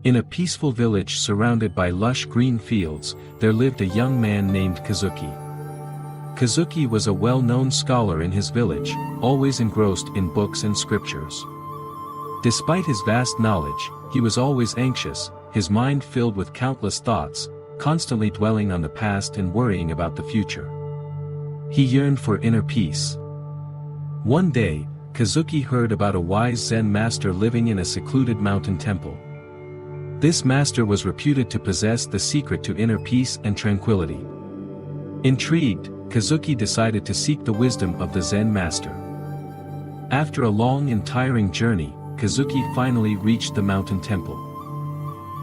In a peaceful village surrounded by lush green fields, there lived a young man named Kazuki. Kazuki was a well-known scholar in his village, always engrossed in books and scriptures. Despite his vast knowledge, he was always anxious, his mind filled with countless thoughts, constantly dwelling on the past and worrying about the future. He yearned for inner peace. One day, Kazuki heard about a wise Zen master living in a secluded mountain temple. This master was reputed to possess the secret to inner peace and tranquility. Intrigued, Kazuki decided to seek the wisdom of the Zen master. After a long and tiring journey, Kazuki finally reached the mountain temple.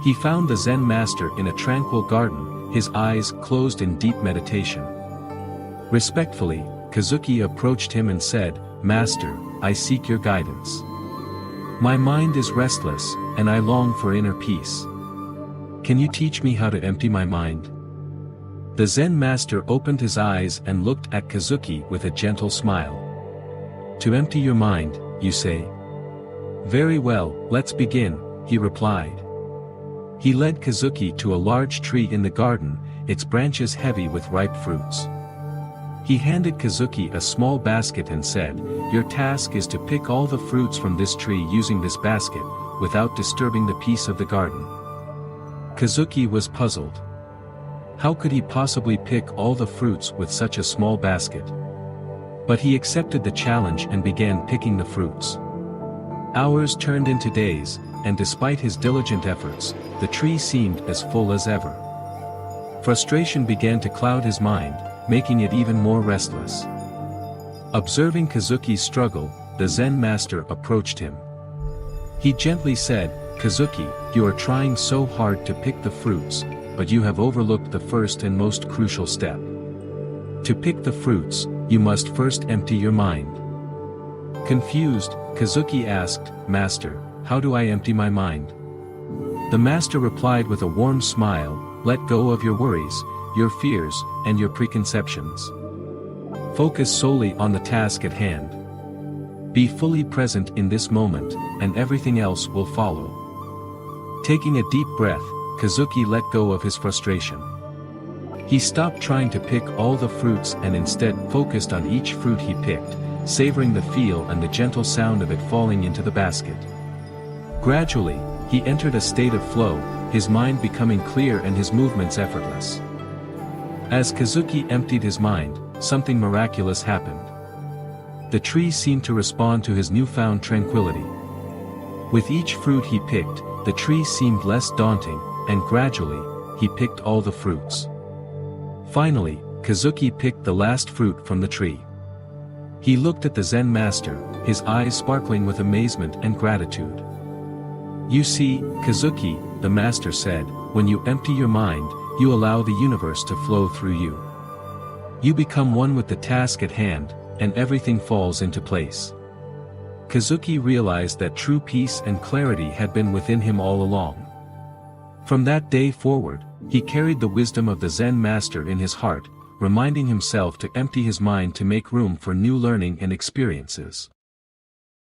He found the Zen master in a tranquil garden, his eyes closed in deep meditation. Respectfully, Kazuki approached him and said, "Master, I seek your guidance. My mind is restless, and I long for inner peace. Can you teach me how to empty my mind?" The Zen master opened his eyes and looked at Kazuki with a gentle smile. "To empty your mind, you say? Very well, let's begin," he replied. He led Kazuki to a large tree in the garden, its branches heavy with ripe fruits. He handed Kazuki a small basket and said, "Your task is to pick all the fruits from this tree using this basket, without disturbing the peace of the garden." Kazuki was puzzled. How could he possibly pick all the fruits with such a small basket? But he accepted the challenge and began picking the fruits. Hours turned into days, and despite his diligent efforts, the tree seemed as full as ever. Frustration began to cloud his mind, making it even more restless. Observing Kazuki's struggle, the Zen master approached him. He gently said, "Kazuki, you are trying so hard to pick the fruits, but you have overlooked the first and most crucial step. To pick the fruits, you must first empty your mind." Confused, Kazuki asked, "Master, how do I empty my mind?" The master replied with a warm smile, "Let go of your worries, your fears, and your preconceptions. Focus solely on the task at hand. Be fully present in this moment, and everything else will follow." Taking a deep breath, Kazuki let go of his frustration. He stopped trying to pick all the fruits and instead focused on each fruit he picked, savoring the feel and the gentle sound of it falling into the basket. Gradually, he entered a state of flow, his mind becoming clear and his movements effortless. As Kazuki emptied his mind, something miraculous happened. The tree seemed to respond to his newfound tranquility. With each fruit he picked, the tree seemed less daunting, and gradually, he picked all the fruits. Finally, Kazuki picked the last fruit from the tree. He looked at the Zen master, his eyes sparkling with amazement and gratitude. "You see, Kazuki," the master said, "when you empty your mind, you allow the universe to flow through you. You become one with the task at hand, and everything falls into place." Kazuki realized that true peace and clarity had been within him all along. From that day forward, he carried the wisdom of the Zen master in his heart, reminding himself to empty his mind to make room for new learning and experiences.